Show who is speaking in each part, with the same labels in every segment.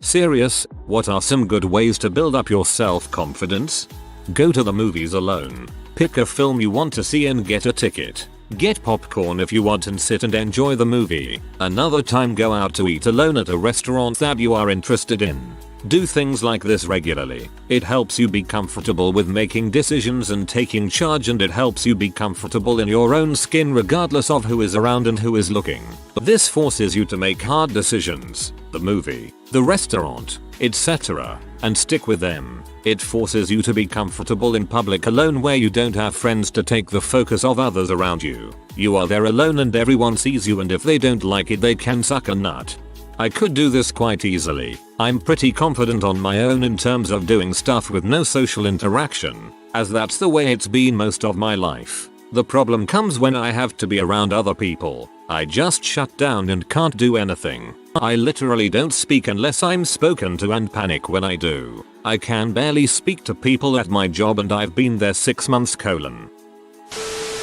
Speaker 1: Serious, what are some good ways to build up your self-confidence? Go to the movies alone. Pick a film you want to see and get a ticket. Get popcorn if you want and sit and enjoy the movie. Another time go out to eat alone at a restaurant that you are interested in. Do things like this regularly. It helps you be comfortable with making decisions and taking charge, and it helps you be comfortable in your own skin regardless of who is around and who is looking. This forces you to make hard decisions. The movie, the restaurant, etc. and stick with them. It forces you to be comfortable in public alone where you don't have friends to take the focus of others around you. You are there alone and everyone sees you, and if they don't like it they can suck a nut. I could do this quite easily. I'm pretty confident on my own in terms of doing stuff with no social interaction, as that's the way it's been most of my life. The problem comes when I have to be around other people. I just shut down and can't do anything. I literally don't speak unless I'm spoken to and panic when I do. I can barely speak to people at my job and I've been there 6 months.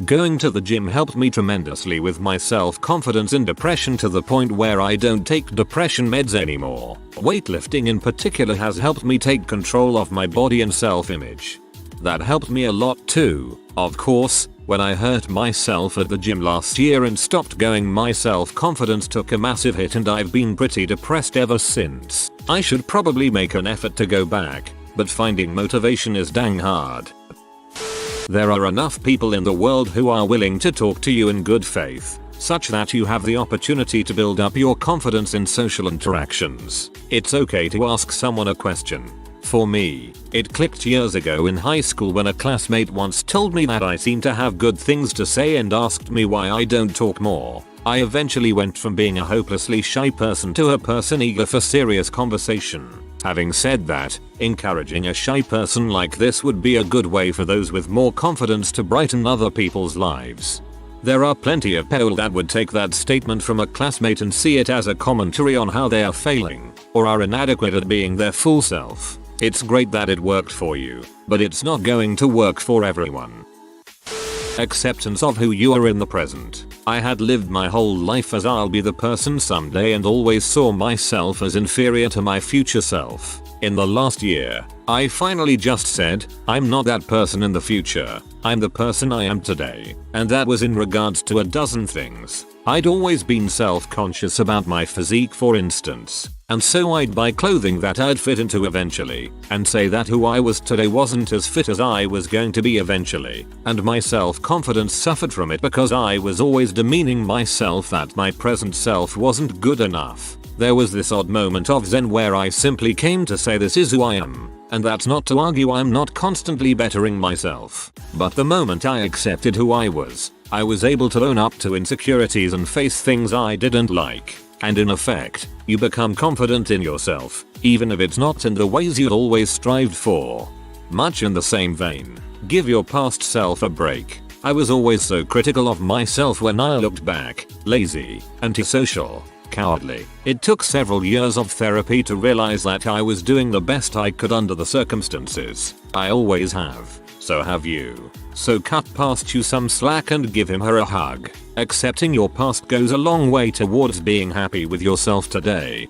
Speaker 1: Going to the gym helped me tremendously with my self-confidence in depression, to the point where I don't take depression meds anymore. Weightlifting in particular has helped me take control of my body and self-image. That helped me a lot too. Of course, when I hurt myself at the gym last year and stopped going, my self-confidence took a massive hit and I've been pretty depressed ever since. I should probably make an effort to go back, but finding motivation is dang hard. There are enough people in the world who are willing to talk to you in good faith, such that you have the opportunity to build up your confidence in social interactions. It's okay to ask someone a question. For me, it clicked years ago in high school when a classmate once told me that I seem to have good things to say and asked me why I don't talk more. I eventually went from being a hopelessly shy person to a person eager for serious conversation. Having said that, encouraging a shy person like this would be a good way for those with more confidence to brighten other people's lives. There are plenty of people that would take that statement from a classmate and see it as a commentary on how they are failing, or are inadequate at being their full self. It's great that it worked for you, but it's not going to work for everyone. Acceptance of who you are in the present. I had lived my whole life as I'll be the person someday and always saw myself as inferior to my future self. In the last year, I finally just said, I'm not that person in the future, I'm the person I am today. And that was in regards to a dozen things. I'd always been self-conscious about my physique, for instance, and so I'd buy clothing that I'd fit into eventually, and say that who I was today wasn't as fit as I was going to be eventually, and my self-confidence suffered from it because I was always demeaning myself that my present self wasn't good enough. There was this odd moment of zen where I simply came to say this is who I am, and that's not to argue I'm not constantly bettering myself. But the moment I accepted who I was able to own up to insecurities and face things I didn't like. And in effect, you become confident in yourself, even if it's not in the ways you'd always strived for. Much in the same vein, give your past self a break. I was always so critical of myself when I looked back, lazy, antisocial, cowardly. It took several years of therapy to realize that I was doing the best I could under the circumstances. I always have. So have you. So cut past you some slack and give him her a hug. Accepting your past goes a long way towards being happy with yourself today.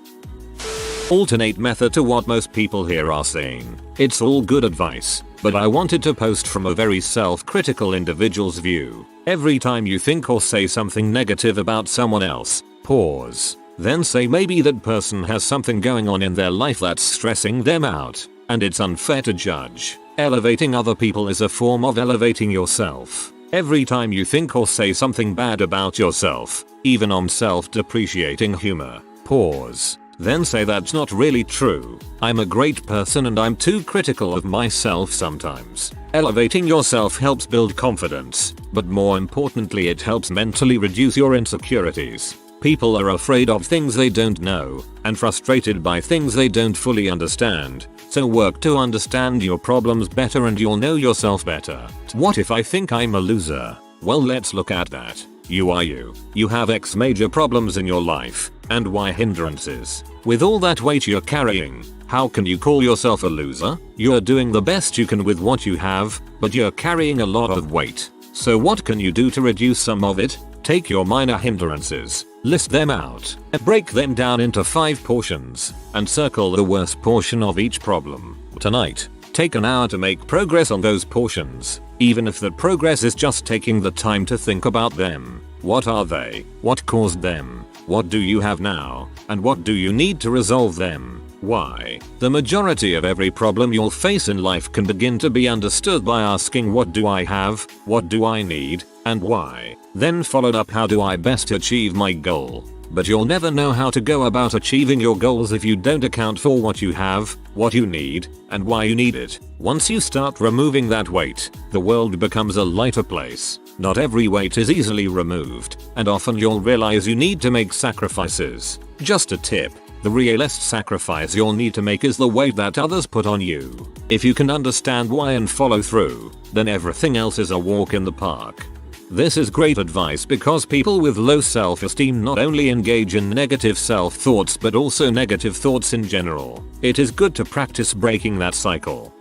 Speaker 1: Alternate method to what most people here are saying. It's all good advice, but I wanted to post from a very self-critical individual's view. Every time you think or say something negative about someone else, pause. Then say maybe that person has something going on in their life that's stressing them out, and it's unfair to judge. Elevating other people is a form of elevating yourself. Every time you think or say something bad about yourself, even on self-depreciating humor, pause. Then say that's not really true. I'm a great person and I'm too critical of myself sometimes. Elevating yourself helps build confidence, but more importantly it helps mentally reduce your insecurities. People are afraid of things they don't know, and frustrated by things they don't fully understand. So work to understand your problems better and you'll know yourself better. What if I think I'm a loser? Well, let's look at that. You are you. You have X major problems in your life, and Y hindrances. With all that weight you're carrying, how can you call yourself a loser? You're doing the best you can with what you have, but you're carrying a lot of weight. So what can you do to reduce some of it? Take your minor hindrances, List them out, break them down into 5 portions, and circle the worst portion of each problem. Tonight, take an hour to make progress on those portions, even if that progress is just taking the time to think about them. What are they? What caused them? What do you have now? And what do you need to resolve them? Why? The majority of every problem you'll face in life can begin to be understood by asking what do I have, what do I need, and why? Then followed up how do I best achieve my goal? But you'll never know how to go about achieving your goals if you don't account for what you have, what you need, and why you need it. Once you start removing that weight, the world becomes a lighter place. Not every weight is easily removed, and often you'll realize you need to make sacrifices. Just a tip. The realest sacrifice you'll need to make is the weight that others put on you. If you can understand why and follow through, then everything else is a walk in the park. This is great advice because people with low self-esteem not only engage in negative self-thoughts but also negative thoughts in general. It is good to practice breaking that cycle.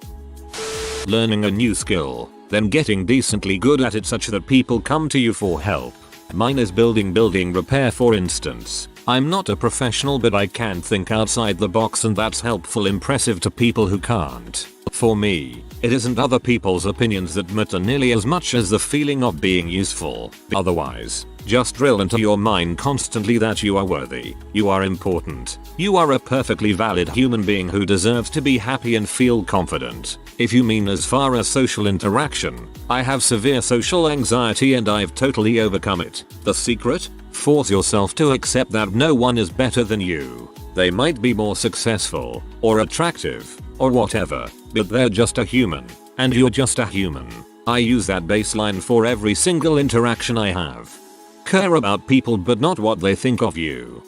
Speaker 1: Learning a new skill, then getting decently good at it such that people come to you for help. Mine is building repair, for instance. I'm not a professional, but I can think outside the box, and that's helpful, impressive to people who can't. For me, it isn't other people's opinions that matter nearly as much as the feeling of being useful. Otherwise, just drill into your mind constantly that you are worthy, you are important, you are a perfectly valid human being who deserves to be happy and feel confident. If you mean as far as social interaction, I have severe social anxiety and I've totally overcome it. The secret? Force yourself to accept that no one is better than you. They might be more successful, or attractive, or whatever, but they're just a human, and you're just a human. I use that baseline for every single interaction I have. Care about people but not what they think of you.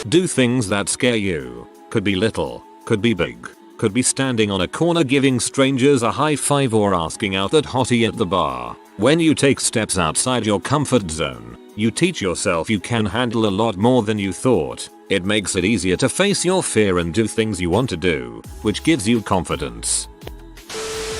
Speaker 1: Do things that scare you. Could be little, could be big. Could be standing on a corner giving strangers a high five or asking out that hottie at the bar. When you take steps outside your comfort zone, you teach yourself you can handle a lot more than you thought. It makes it easier to face your fear and do things you want to do, which gives you confidence.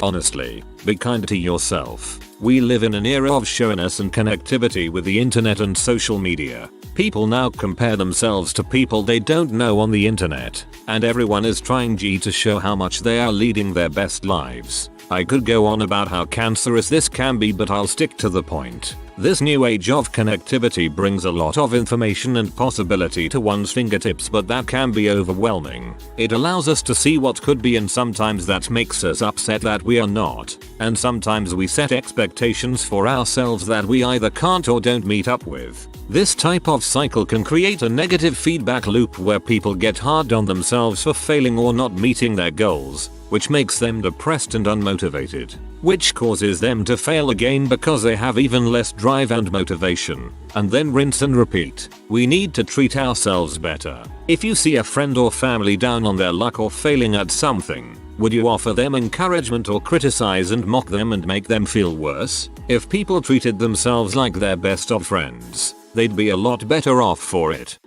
Speaker 1: Honestly, be kind to yourself. We live in an era of showness and connectivity with the internet and social media. People now compare themselves to people they don't know on the internet, and everyone is trying to show how much they are leading their best lives. I could go on about how cancerous this can be, but I'll stick to the point. This new age of connectivity brings a lot of information and possibility to one's fingertips, but that can be overwhelming. It allows us to see what could be, and sometimes that makes us upset that we are not. And sometimes we set expectations for ourselves that we either can't or don't meet up with. This type of cycle can create a negative feedback loop where people get hard on themselves for failing or not meeting their goals, which makes them depressed and unmotivated, which causes them to fail again because they have even less drive and motivation, and then rinse and repeat. We need to treat ourselves better. If you see a friend or family down on their luck or failing at something, would you offer them encouragement or criticize and mock them and make them feel worse? If people treated themselves like their best of friends, they'd be a lot better off for it.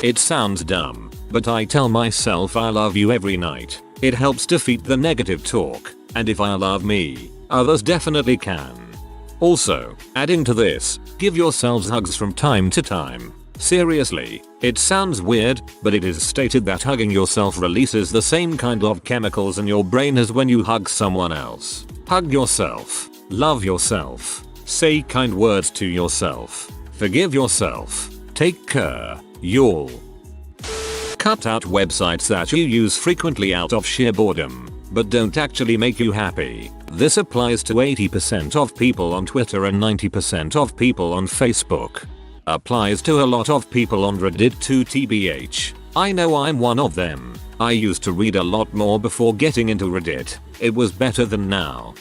Speaker 1: It sounds dumb, but I tell myself I love you every night. It helps defeat the negative talk, and if I love me, others definitely can. Also, adding to this, give yourselves hugs from time to time. Seriously, it sounds weird, but it is stated that hugging yourself releases the same kind of chemicals in your brain as when you hug someone else. Hug yourself, love yourself, say kind words to yourself, forgive yourself, take care, you'll cut out websites that you use frequently out of sheer boredom, but don't actually make you happy. This applies to 80% of people on Twitter and 90% of people on Facebook. Applies to a lot of people on Reddit too, tbh. I know I'm one of them. I used to read a lot more before getting into Reddit. It was better than now.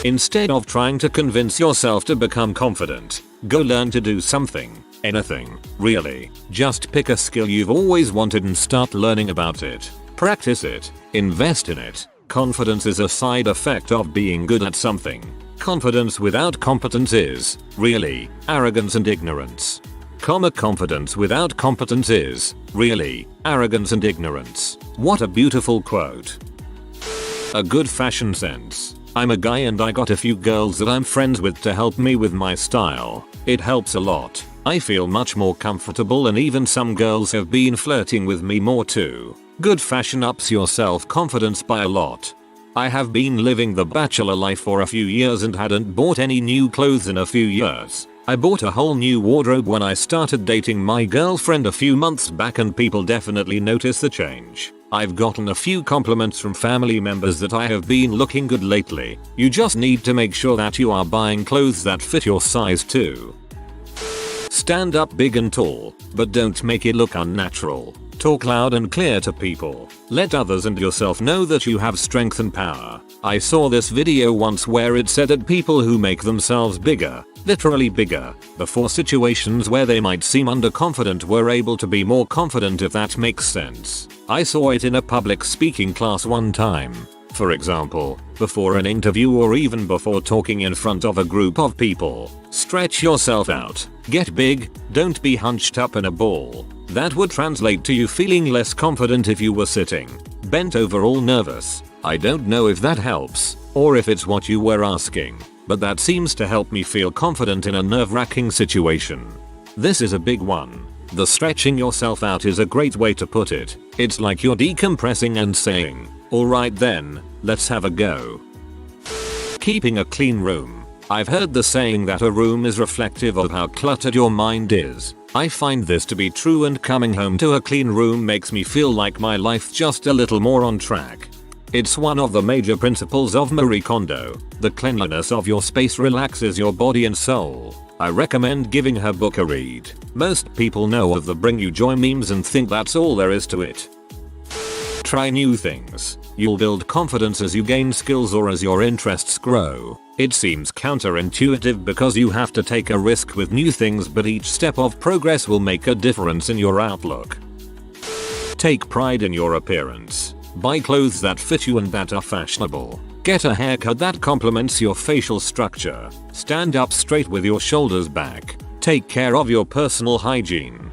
Speaker 1: Instead of trying to convince yourself to become confident, go learn to do something. Anything, really. Just pick a skill you've always wanted and start learning about it. Practice it. Invest in it. Confidence is a side effect of being good at something. Confidence without competence is, really, arrogance and ignorance. Confidence without competence is, really, arrogance and ignorance. What a beautiful quote. A good fashion sense. I'm a guy and I got a few girls that I'm friends with to help me with my style. It helps a lot. I feel much more comfortable and even some girls have been flirting with me more too. Good fashion ups your self-confidence by a lot. I have been living the bachelor life for a few years and hadn't bought any new clothes in a few years. I bought a whole new wardrobe when I started dating my girlfriend a few months back and people definitely notice the change. I've gotten a few compliments from family members that I have been looking good lately. You just need to make sure that you are buying clothes that fit your size too. Stand up big and tall, but don't make it look unnatural. Talk loud and clear to people. Let others and yourself know that you have strength and power. I saw this video once where it said that people who make themselves bigger, literally bigger, before situations where they might seem underconfident were able to be more confident, if that makes sense. I saw it in a public speaking class one time. For example, before an interview or even before talking in front of a group of people. Stretch yourself out. Get big, don't be hunched up in a ball. That would translate to you feeling less confident if you were sitting bent over all nervous. I don't know if that helps, or if it's what you were asking, but that seems to help me feel confident in a nerve-wracking situation. This is a big one. The stretching yourself out is a great way to put it. It's like you're decompressing and saying, alright then, let's have a go. Keeping a clean room. I've heard the saying that a room is reflective of how cluttered your mind is. I find this to be true, and coming home to a clean room makes me feel like my life's just a little more on track. It's one of the major principles of Marie Kondo. The cleanliness of your space relaxes your body and soul. I recommend giving her book a read. Most people know of the Bring You Joy memes and think that's all there is to it. Try new things. You'll build confidence as you gain skills or as your interests grow. It seems counterintuitive because you have to take a risk with new things, but each step of progress will make a difference in your outlook. Take pride in your appearance. Buy clothes that fit you and that are fashionable. Get a haircut that complements your facial structure. Stand up straight with your shoulders back. Take care of your personal hygiene.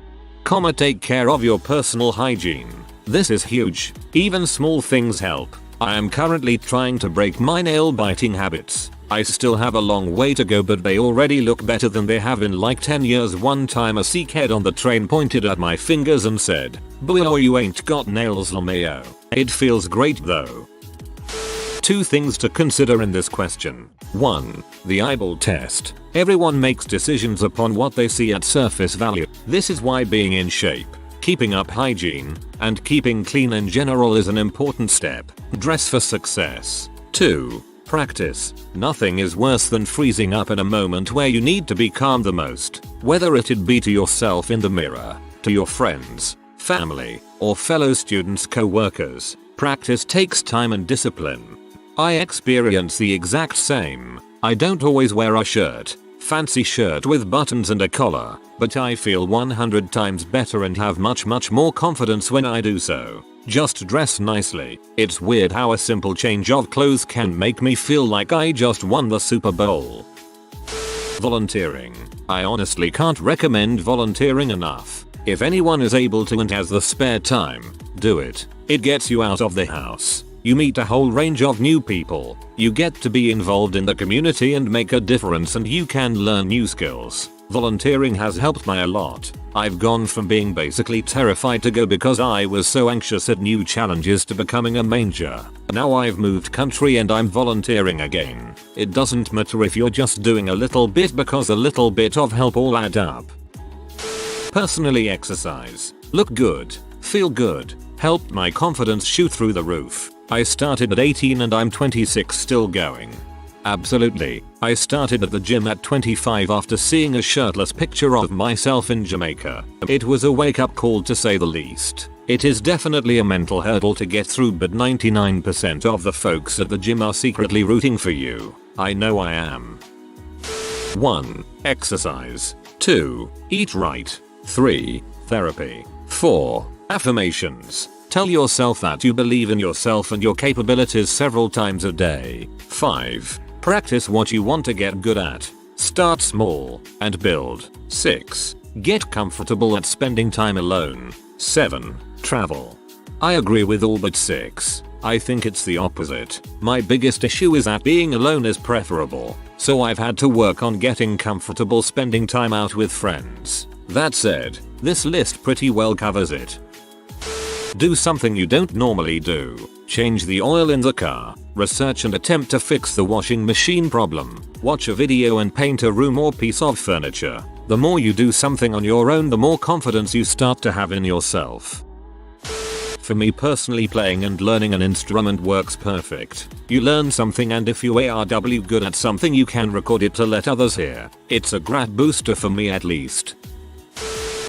Speaker 1: Take care of your personal hygiene. This is huge. Even small things help. I am currently trying to break my nail biting habits. I still have a long way to go, but they already look better than they have in like 10 years. One time a Sikh on the train pointed at my fingers and said, "Boy, you ain't got nails, Lamayo." It feels great though. 2 things to consider in this question. 1. The eyeball test. Everyone makes decisions upon what they see at surface value. This is why being in shape, keeping up hygiene, and keeping clean in general is an important step. Dress for success. 2. Practice. Nothing is worse than freezing up in a moment where you need to be calm the most. Whether it be to yourself in the mirror, to your friends, family, or fellow students, co-workers. Practice takes time and discipline. I experience the exact same. I don't always wear a fancy shirt with buttons and a collar, but I feel 100 times better and have much more confidence when I do so. Just dress nicely. It's weird how a simple change of clothes can make me feel like I just won the Super Bowl. Volunteering. I honestly can't recommend volunteering enough. If anyone is able to and has the spare time, do it. It gets you out of the house. You meet a whole range of new people. You get to be involved in the community and make a difference, and you can learn new skills. Volunteering has helped me a lot. I've gone from being basically terrified to go because I was so anxious at new challenges to becoming a manger. Now I've moved country and I'm volunteering again. It doesn't matter if you're just doing a little bit, because a little bit of help all add up. Personally, exercise, look good, feel good, helped my confidence shoot through the roof. I started at 18 and I'm 26 still going. Absolutely. I started at the gym at 25 after seeing a shirtless picture of myself in Jamaica. It was a wake-up call to say the least. It is definitely a mental hurdle to get through, but 99% of the folks at the gym are secretly rooting for you. I know I am. 1. Exercise. 2. Eat right. 3. Therapy. 4. Affirmations. Tell yourself that you believe in yourself and your capabilities several times a day. 5. Practice what you want to get good at. Start small and build. 6. Get comfortable at spending time alone. 7. Travel. I agree with all but 6. I think it's the opposite. My biggest issue is that being alone is preferable, so I've had to work on getting comfortable spending time out with friends. That said, this list pretty well covers it. Do something you don't normally do. Change the oil in the car. Research and attempt to fix the washing machine problem. Watch a video and paint a room or piece of furniture. The more you do something on your own, the more confidence you start to have in yourself. For me personally, playing and learning an instrument works perfect. You learn something, and if you are good at something, you can record it to let others hear. It's a great booster for me, at least.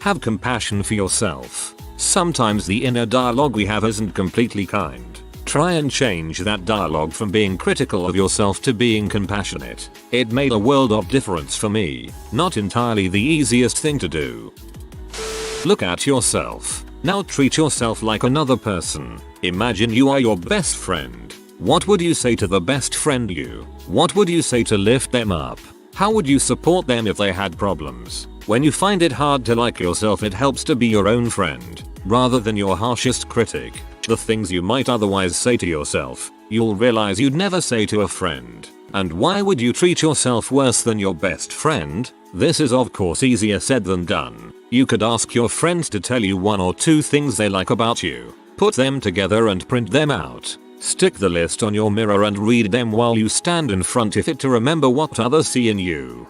Speaker 1: Have compassion for yourself. Sometimes the inner dialogue we have isn't completely kind. Try and change that dialogue from being critical of yourself to being compassionate. It made a world of difference for me. Not entirely the easiest thing to do. Look at yourself. Now treat yourself like another person. Imagine you are your best friend. What would you say to the best friend you? What would you say to lift them up? How would you support them if they had problems? When you find it hard to like yourself, it helps to be your own friend, rather than your harshest critic. The things you might otherwise say to yourself, you'll realize you'd never say to a friend. And why would you treat yourself worse than your best friend? This is of course easier said than done. You could ask your friends to tell you 1 or 2 things they like about you. Put them together and print them out. Stick the list on your mirror and read them while you stand in front of it to remember what others see in you.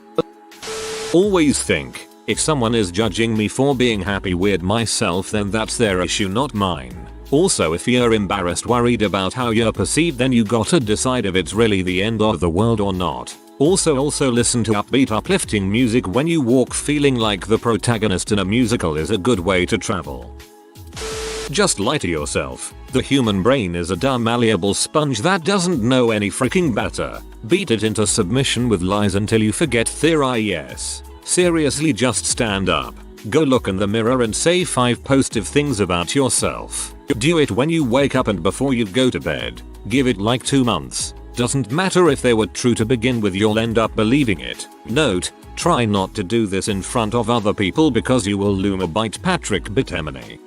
Speaker 1: Always think, if someone is judging me for being happy with myself, then that's their issue, not mine. Also, if you're embarrassed, worried about how you're perceived, then you gotta decide if it's really the end of the world or not. Also listen to upbeat, uplifting music when you walk. Feeling like the protagonist in a musical is a good way to travel. Just lie to yourself. The human brain is a dumb malleable sponge that doesn't know any freaking better. Beat it into submission with lies until you forget yes. Seriously, just stand up. Go look in the mirror and say 5 positive things about yourself. Do it when you wake up and before you go to bed. Give it like 2 months. Doesn't matter if they were true to begin with, you'll end up believing it. Note, try not to do this in front of other people because you will loom a bite Patrick Bitemini.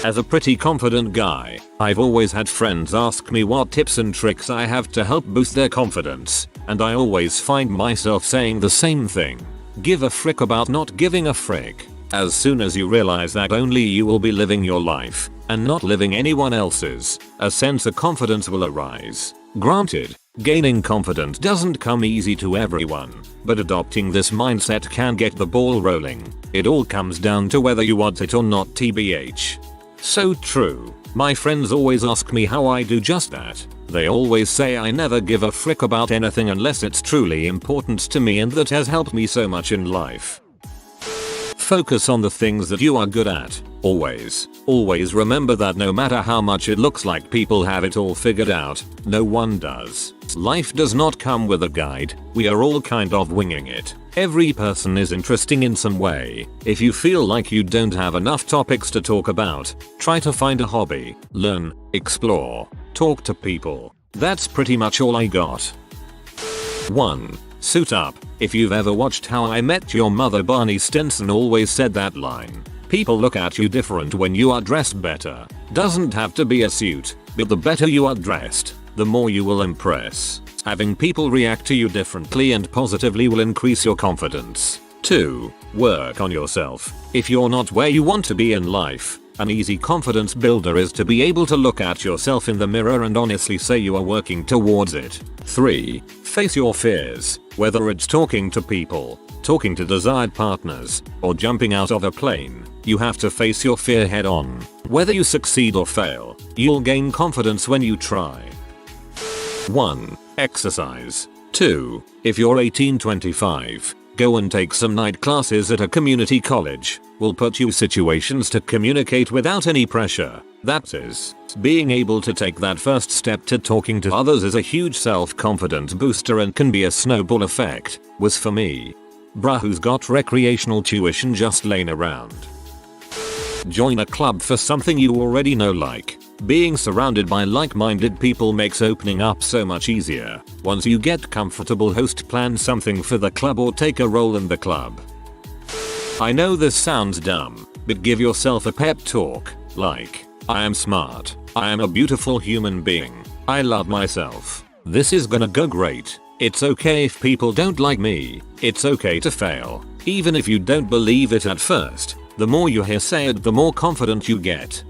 Speaker 1: As a pretty confident guy, I've always had friends ask me what tips and tricks I have to help boost their confidence, and I always find myself saying the same thing. Give a frick about not giving a frick. As soon as you realize that only you will be living your life, and not living anyone else's, a sense of confidence will arise. Granted, gaining confidence doesn't come easy to everyone, but adopting this mindset can get the ball rolling. It all comes down to whether you want it or not, tbh. So true. My friends always ask me how I do just that. They always say I never give a frick about anything unless it's truly important to me, and that has helped me so much in life. Focus on the things that you are good at. Always remember that no matter how much it looks like people have it all figured out, no one does. Life does not come with a guide. We are all kind of winging it. Every person is interesting in some way. If you feel like you don't have enough topics to talk about, try to find a hobby, learn, explore, talk to people. That's pretty much all I got. 1. Suit up. If you've ever watched How I Met Your Mother, Barney Stinson always said that line. People look at you different when you are dressed better. Doesn't have to be a suit, but the better you are dressed, the more you will impress. Having people react to you differently and positively will increase your confidence. 2. Work on yourself. If you're not where you want to be in life, an easy confidence builder is to be able to look at yourself in the mirror and honestly say you are working towards it. 3. Face your fears. Whether it's talking to people, talking to desired partners, or jumping out of a plane, you have to face your fear head on. Whether you succeed or fail, you'll gain confidence when you try. 1. Exercise. 2. If you're 18-25, go and take some night classes at a community college. Will put you in situations to communicate without any pressure. That is, being able to take that first step to talking to others is a huge self-confidence booster and can be a snowball effect. Was for me. Bruh, who's got recreational tuition just laying around? Join a club for something you already know, like being surrounded by like-minded people makes opening up so much easier. Once you get comfortable, plan something for the club or take a role in the club. I know this sounds dumb, but give yourself a pep talk, like, I am smart. I am a beautiful human being. I love myself. This is gonna go great. It's okay if people don't like me. It's okay to fail. Even if you don't believe it at first, the more you hear say it, the more confident you get.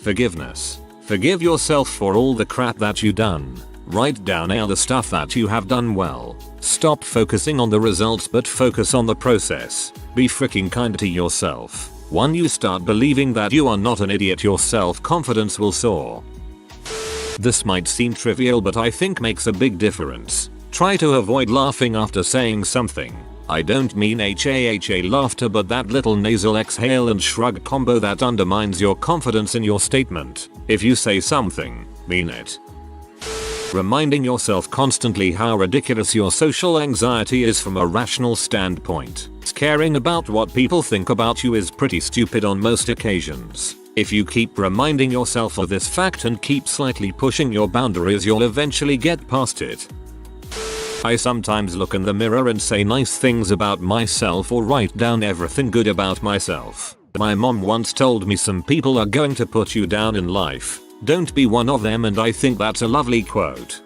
Speaker 1: Forgiveness. Forgive yourself for all the crap that you done. Write down all the stuff that you have done well. Stop focusing on the results but focus on the process. Be freaking kind to yourself. When you start believing that you are not an idiot, your self-confidence will soar. This might seem trivial but I think makes a big difference. Try to avoid laughing after saying something. I don't mean HAHA laughter but that little nasal exhale and shrug combo that undermines your confidence in your statement. If you say something, mean it. Reminding yourself constantly how ridiculous your social anxiety is from a rational standpoint. Caring about what people think about you is pretty stupid on most occasions. If you keep reminding yourself of this fact and keep slightly pushing your boundaries, you'll eventually get past it. I sometimes look in the mirror and say nice things about myself or write down everything good about myself. My mom once told me some people are going to put you down in life. Don't be one of them, and I think that's a lovely quote.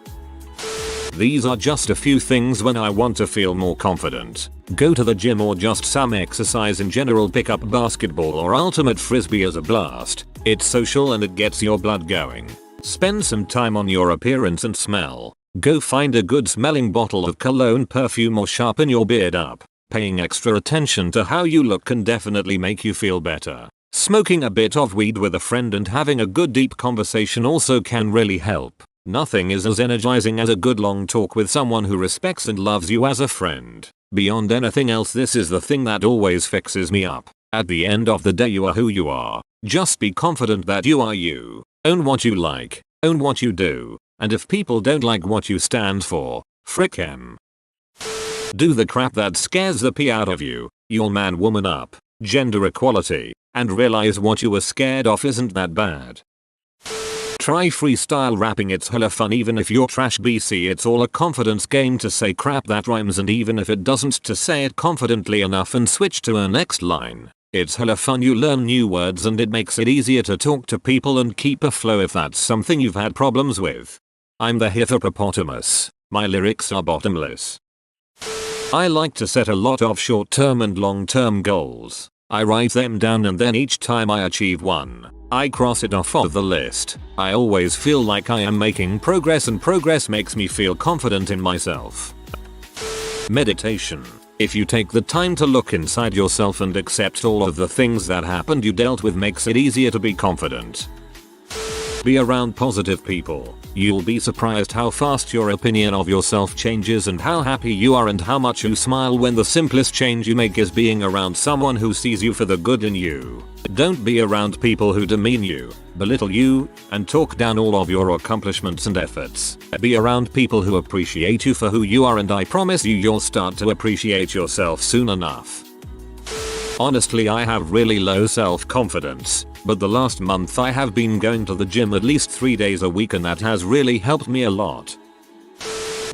Speaker 1: These are just a few things when I want to feel more confident. Go to the gym or just some exercise in general. Pick up basketball or ultimate frisbee as a blast. It's social and it gets your blood going. Spend some time on your appearance and smell. Go find a good smelling bottle of cologne, perfume, or sharpen your beard up. Paying extra attention to how you look can definitely make you feel better. Smoking a bit of weed with a friend and having a good deep conversation also can really help. Nothing is as energizing as a good long talk with someone who respects and loves you as a friend. Beyond anything else, this is the thing that always fixes me up. At the end of the day, you are who you are. Just be confident that you are you. Own what you like. Own what you do. And if people don't like what you stand for, frick 'em. Do the crap that scares the pee out of you. You'll man woman up. Gender equality. And realize what you were scared of isn't that bad. Try freestyle rapping, it's hella fun. Even if you're trash BC, it's all a confidence game to say crap that rhymes, and even if it doesn't, to say it confidently enough and switch to a next line. It's hella fun. You learn new words and it makes it easier to talk to people and keep a flow if that's something you've had problems with. I'm the hippopotamus. My lyrics are bottomless. I like to set a lot of short-term and long-term goals. I write them down and then each time I achieve one, I cross it off of the list. I always feel like I am making progress, and progress makes me feel confident in myself. Meditation. If you take the time to look inside yourself and accept all of the things that happened you dealt with, makes it easier to be confident. Be around positive people. You'll be surprised how fast your opinion of yourself changes and how happy you are and how much you smile when the simplest change you make is being around someone who sees you for the good in you. Don't be around people who demean you, belittle you, and talk down all of your accomplishments and efforts. Be around people who appreciate you for who you are, and I promise you'll start to appreciate yourself soon enough. Honestly, I have really low self-confidence, but the last month I have been going to the gym at least 3 days a week, and that has really helped me a lot.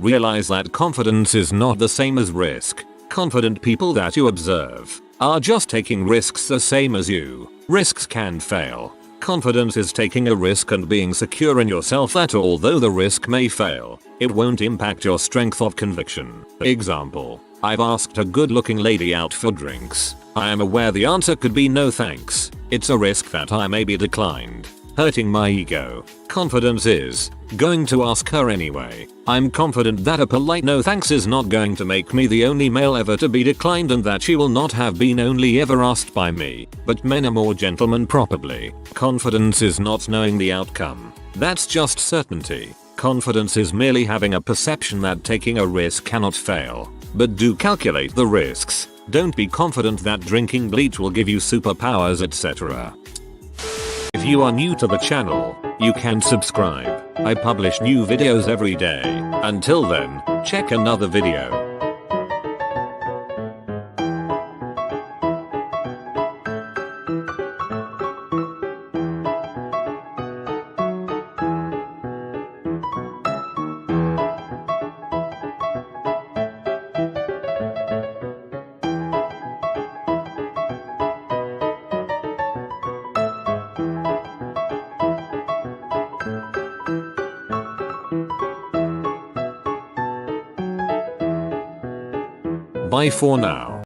Speaker 1: Realize that confidence is not the same as risk. Confident people that you observe are just taking risks the same as you. Risks can fail. Confidence is taking a risk and being secure in yourself that although the risk may fail, it won't impact your strength of conviction. Example. I've asked a good-looking lady out for drinks. I am aware the answer could be no thanks. It's a risk that I may be declined, hurting my ego. Confidence is going to ask her anyway. I'm confident that a polite no thanks is not going to make me the only male ever to be declined, and that she will not have been only ever asked by me, but men are more gentlemen probably. Confidence is not knowing the outcome. That's just certainty. Confidence is merely having a perception that taking a risk cannot fail. But do calculate the risks. Don't be confident that drinking bleach will give you superpowers, etc. If you are new to the channel, you can subscribe. I publish new videos every day. Until then, check another video. Bye for now.